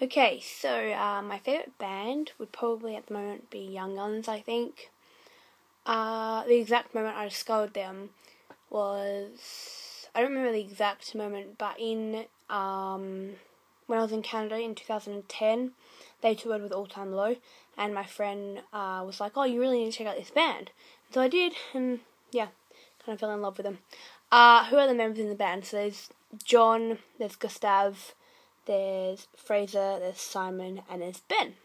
Okay, so my favourite band would probably at the moment be Young Guns, I think. The exact moment I discovered them was, I don't remember the exact moment, but when I was in Canada in 2010, they toured with All Time Low, and my friend was like, oh, you really need to check out this band. So I did, and yeah, kind of fell in love with them. Who are the members in the band? So there's John, there's Gustav, there's Fraser, there's Simon, and there's Ben.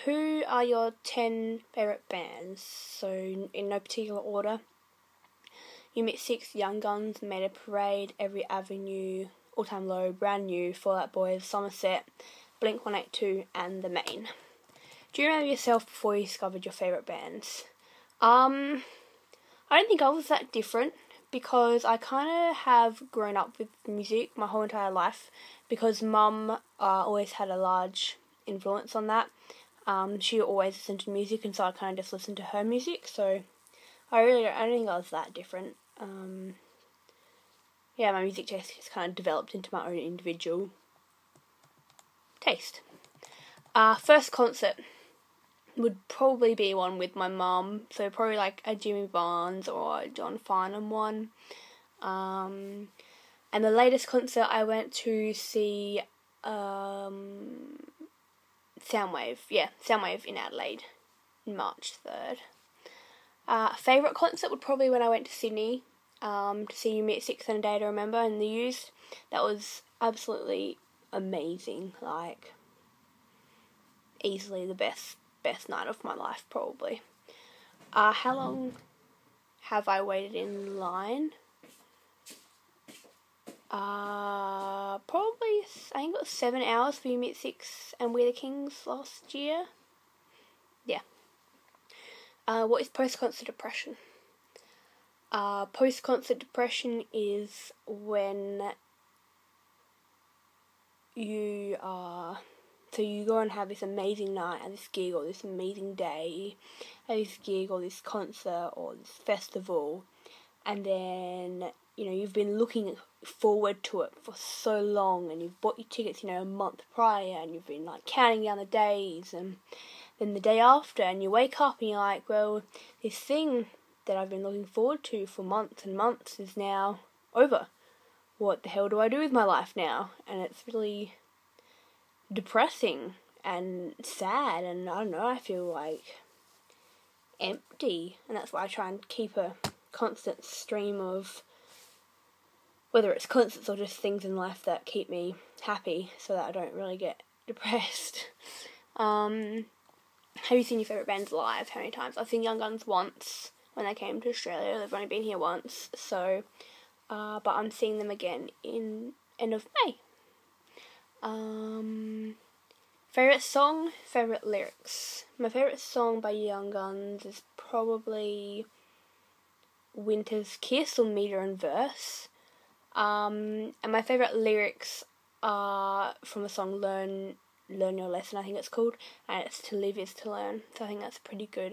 Who are your 10 favourite bands? So in no particular order. You Meet Six, Young Guns, Made a Parade, Every Avenue, All Time Low, Brand New, Fall Out Boys, Somerset, Blink-182, and The Main. Do you remember yourself before you discovered your favourite bands? I don't think I was that different, because I kind of have grown up with music my whole entire life, because Mum always had a large influence on that. She always listened to music, and so I kind of just listened to her music, so I don't think I was that different. Yeah, my music taste has kind of developed into my own individual taste. First concert would probably be one with my mum, so probably like a Jimmy Barnes or a John Farnham one. And the latest concert I went to see Soundwave in Adelaide in March 3rd. Favourite concert would probably when I went to Sydney to see You Meet Six and a Day to Remember in the Used. That was absolutely amazing, like easily the best night of my life probably. How long have I waited in line? Probably, I think it was 7 hours for You Meet Six and We're the Kings last year. Yeah. What is post-concert depression? Post-concert depression is when you so you go and have this amazing night at this gig or this amazing day at this gig or this concert or this festival, and then, you know, you've been looking forward to it for so long, and you've bought your tickets, you know, a month prior, and you've been like counting down the days, and then the day after, and you wake up and you're like, well, this thing that I've been looking forward to for months and months is now over. What the hell do I do with my life now? And it's really depressing and sad, and I don't know, I feel like empty, and that's why I try and keep a constant stream of, whether it's concerts or just things in life that keep me happy so that I don't really get depressed. Have you seen your favourite bands live? How many times? I've seen Young Guns once when they came to Australia. They've only been here once, so but I'm seeing them again in end of May. Favourite song, favourite lyrics. My favourite song by Young Guns is probably Winter's Kiss, or metre and verse. And my favourite lyrics are from the song Learn Your Lesson, I think it's called, and it's To Live is to Learn. So I think that's a pretty good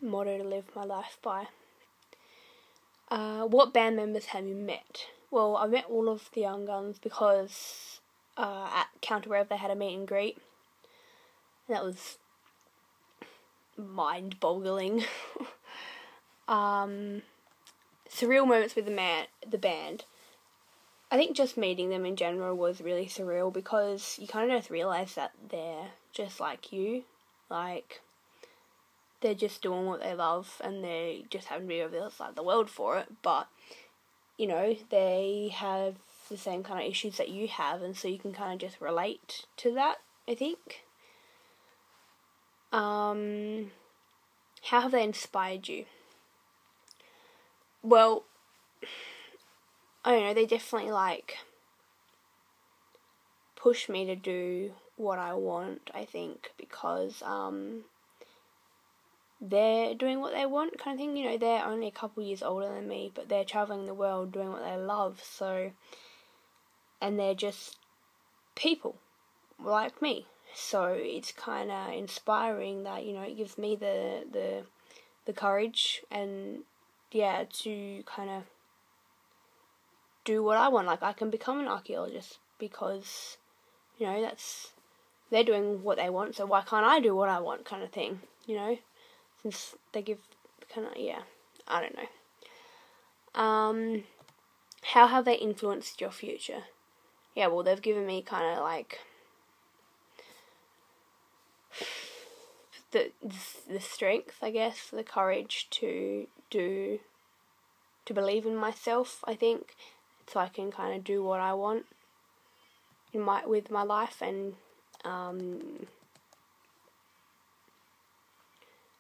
motto to live my life by. What band members have you met? Well, I met all of the Young Guns because at Counter Rev they had a meet and greet, and that was mind-boggling. Surreal moments with the band. I think just meeting them in general was really surreal, because you kind of just realise that they're just like you, like they're just doing what they love, and they just happen to be over the other side of the world for it, but, you know, they have the same kind of issues that you have, and so you can kind of just relate to that, I think. How have they inspired you? Well, I don't know, they definitely, like, push me to do what I want, I think, because, they're doing what they want, kind of thing. You know, they're only a couple years older than me, but they're travelling the world doing what they love, so, and they're just people like me, so it's kind of inspiring that, you know, it gives me the courage and, yeah, to kind of do what I want. Like, I can become an archaeologist because, you know, they're doing what they want, so why can't I do what I want, kind of thing, you know, since they give kind of, yeah, I don't know. How have they influenced your future? Yeah, well, they've given me kind of like the strength, I guess, the courage to believe in myself, I think, so I can kind of do what I want with my life, and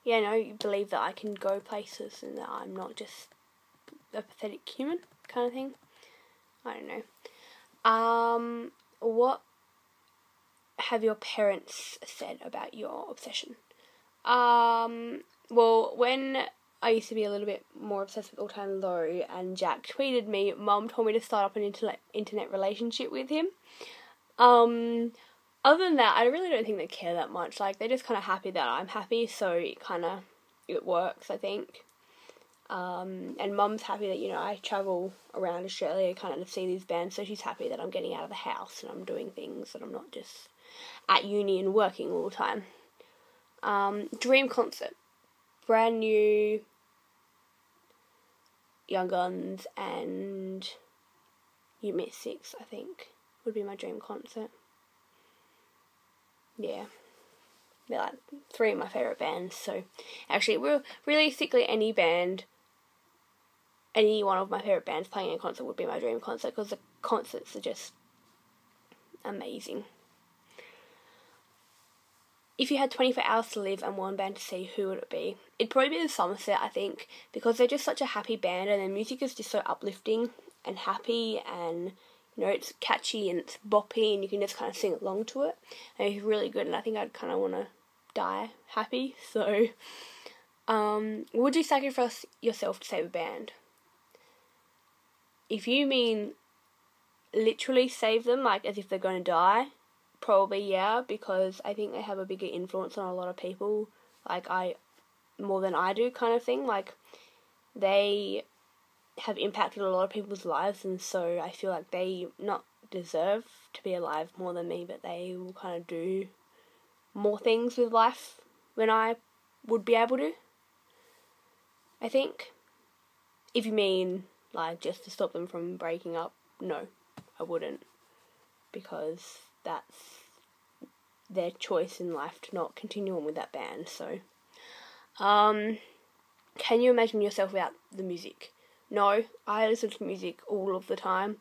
yeah, no, you believe that I can go places and that I'm not just a pathetic human, kind of thing. I don't know. What have your parents said about your obsession? Well, when I used to be a little bit more obsessed with All Time Low and Jack tweeted me, Mum told me to start up an internet relationship with him. Other than that, I really don't think they care that much. Like, they're just kind of happy that I'm happy, so it works, I think. And Mum's happy that, you know, I travel around Australia kind of to see these bands, so she's happy that I'm getting out of the house and I'm doing things, that I'm not just at uni and working all the time. Dream concert. Brand new Young Guns and You Miss Six, I think, would be my dream concert. Yeah. They're like 3 of my favourite bands, so actually, realistically, any one of my favourite bands playing a concert would be my dream concert, because the concerts are just amazing. If you had 24 hours to live and one band to see, who would it be? It'd probably be the Somerset, I think, because they're just such a happy band and their music is just so uplifting and happy, and, you know, it's catchy and it's boppy and you can just kind of sing along to it. And it's really good, and I think I'd kind of want to die happy. So, would you sacrifice yourself to save a band? If you mean literally save them, like as if they're going to die, probably yeah, because I think they have a bigger influence on a lot of people, like more than I do, kind of thing. Like, they have impacted a lot of people's lives, and so I feel like they not deserve to be alive more than me, but they will kind of do more things with life than I would be able to, I think. If you mean like just to stop them from breaking up, no, I wouldn't, because that's their choice in life to not continue on with that band. So, can you imagine yourself without the music? No, I listen to music all of the time,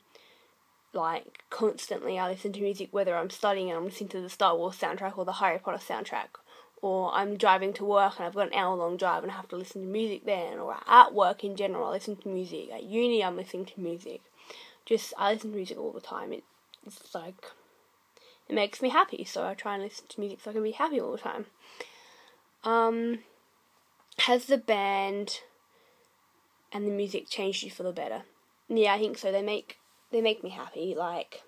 like constantly. I listen to music whether I'm studying and I'm listening to the Star Wars soundtrack or the Harry Potter soundtrack, or I'm driving to work and I've got an hour-long drive and I have to listen to music then, or at work in general I listen to music. At uni I'm listening to music. I listen to music all the time. It's like, it makes me happy, so I try and listen to music so I can be happy all the time. Has the band and the music changed you for the better? Yeah, I think so. They make me happy. Like,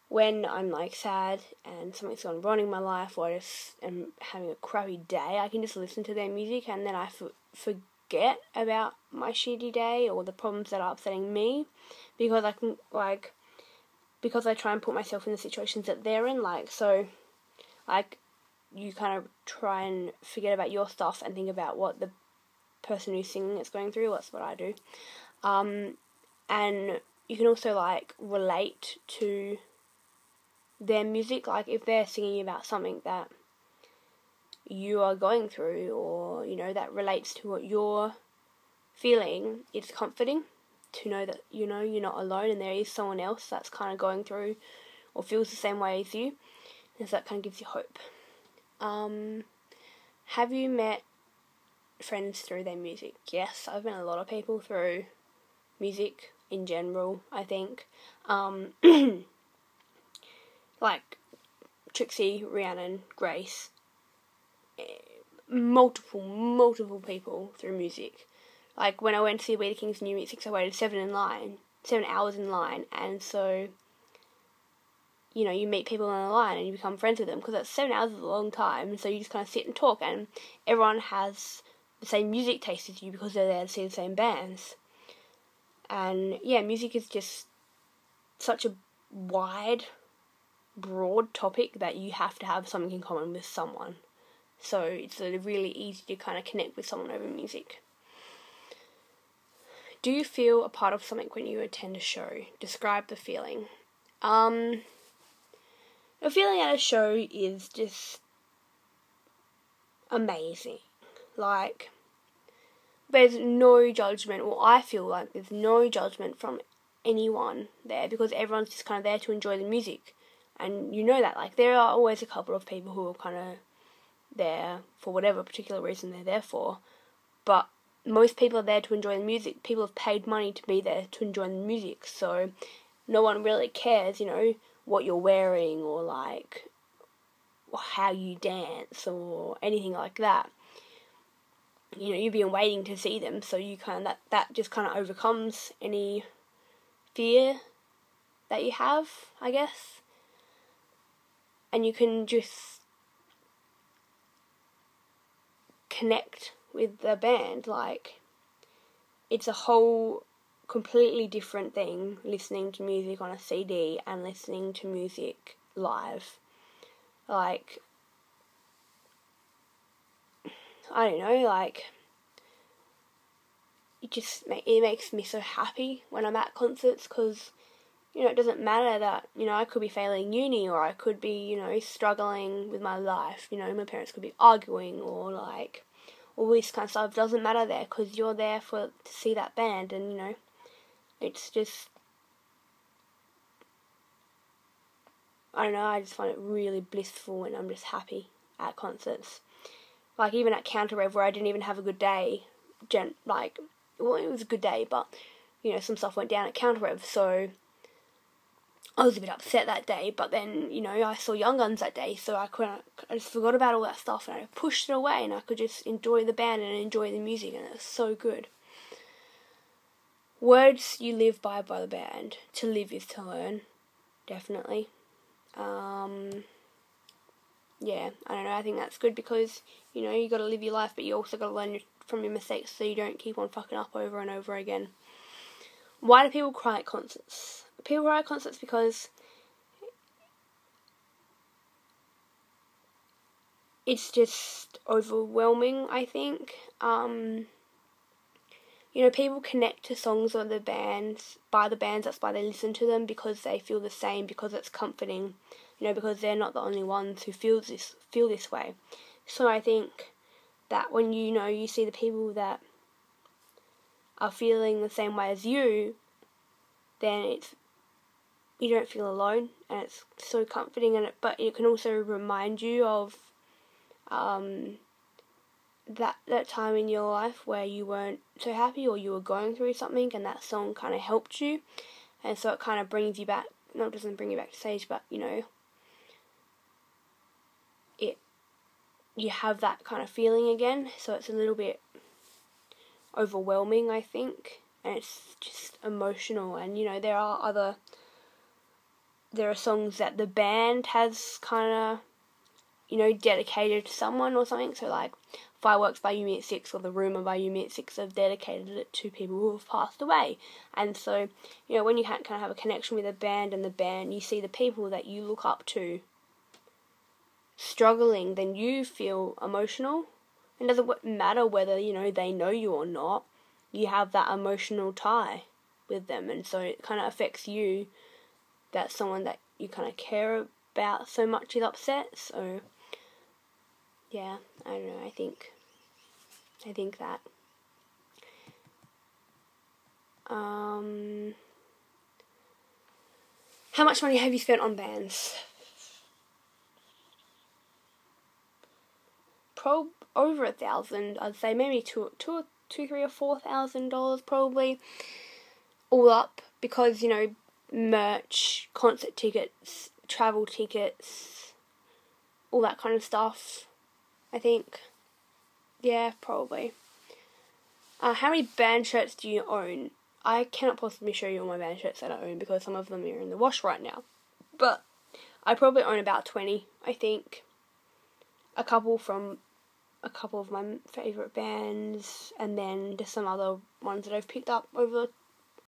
when I'm like sad and something's gone wrong in my life, or I just am having a crappy day, I can just listen to their music and then I forget about my shitty day or the problems that are upsetting me, because I can, like, because I try and put myself in the situations that they're in, like, so, like, you kind of try and forget about your stuff and think about what the person who's singing is going through. That's what I do. And you can also, like, relate to their music, like, if they're singing about something that you are going through, or, you know, that relates to what you're feeling, it's comforting to know that, you know, you're not alone and there is someone else that's kind of going through or feels the same way as you, and so that kind of gives you hope. Have you met friends through their music? Yes, I've met a lot of people through music in general, I think. Like Trixie, Rhiannon, Grace, multiple people through music. Like, when I went to see Weeder King's New Music, I waited 7 hours in line, and so, you know, you meet people in the line and you become friends with them, because 7 hours is a long time, so you just kind of sit and talk, and everyone has the same music taste as you because they're there to see the same bands. And yeah, music is just such a wide, broad topic that you have to have something in common with someone. So it's really easy to kind of connect with someone over music. Do you feel a part of something when you attend a show? Describe the feeling. The feeling at a show is just amazing. Like, there's no judgment, or I feel like there's no judgment from anyone there, because everyone's just kind of there to enjoy the music. And you know that, like, there are always a couple of people who are kind of there for whatever particular reason they're there for, but most people are there to enjoy the music. People have paid money to be there to enjoy the music, so no one really cares, what you're wearing, or like how you dance, or anything like that. You've been waiting to see them, so you that just kind of overcomes any fear that you have, I guess. And you can just connect with the band. Like, it's a whole completely different thing listening to music on a CD and listening to music live. Like, I don't know, like, it makes me so happy when I'm at concerts, because, it doesn't matter that, I could be failing uni, or I could be, struggling with my life, my parents could be arguing, or like, all this kind of stuff doesn't matter there, because you're there to see that band, and, it's just, I don't know, I just find it really blissful when I'm just happy at concerts. Like, even at Counter-Rev, where I didn't even have a good day, it was a good day, but, some stuff went down at Counter-Rev, so I was a bit upset that day. But then, I saw Young Guns that day, so I just forgot about all that stuff, and I pushed it away, and I could just enjoy the band and enjoy the music, and it was so good. Words you live by the band. To live is to learn, definitely. Yeah, I don't know, I think that's good, because, you got to live your life, but you also got to learn from your mistakes, so you don't keep on fucking up over and over again. Why do people cry at concerts? People cry at concerts because it's just overwhelming, I think. People connect to songs of the bands, that's why they listen to them, because they feel the same, because it's comforting, because they're not the only ones who feel this way. So I think that when you see the people that are feeling the same way as you, then you don't feel alone, and it's so comforting, but it can also remind you of that time in your life where you weren't so happy, or you were going through something, and that song kind of helped you, and so it kind of brings you back. No, it doesn't bring you back to stage, but you have that kind of feeling again, so it's a little bit overwhelming, I think, and it's just emotional. And there are songs that the band has kind of dedicated to someone or something. So like Fireworks by You Me at 6 or The Rumour by You Me at 6 have dedicated it to people who have passed away. And so when you kind of have a connection with a band, and the band, you see the people that you look up to struggling, then you feel emotional. It doesn't matter whether they know you or not, you have that emotional tie with them, and so it kind of affects you that someone that you kind of care about so much is upset. So yeah, I don't know, I think that how much money have you spent on bands? Over $1,000, I'd say. Maybe $3,000 or $4,000 probably, all up, because merch, concert tickets, travel tickets, all that kind of stuff, I think. Yeah, probably. How many band shirts do you own? I cannot possibly show you all my band shirts that I own, because some of them are in the wash right now, but I probably own about 20, I think. A couple of my favourite bands, and then just some other ones that I've picked up over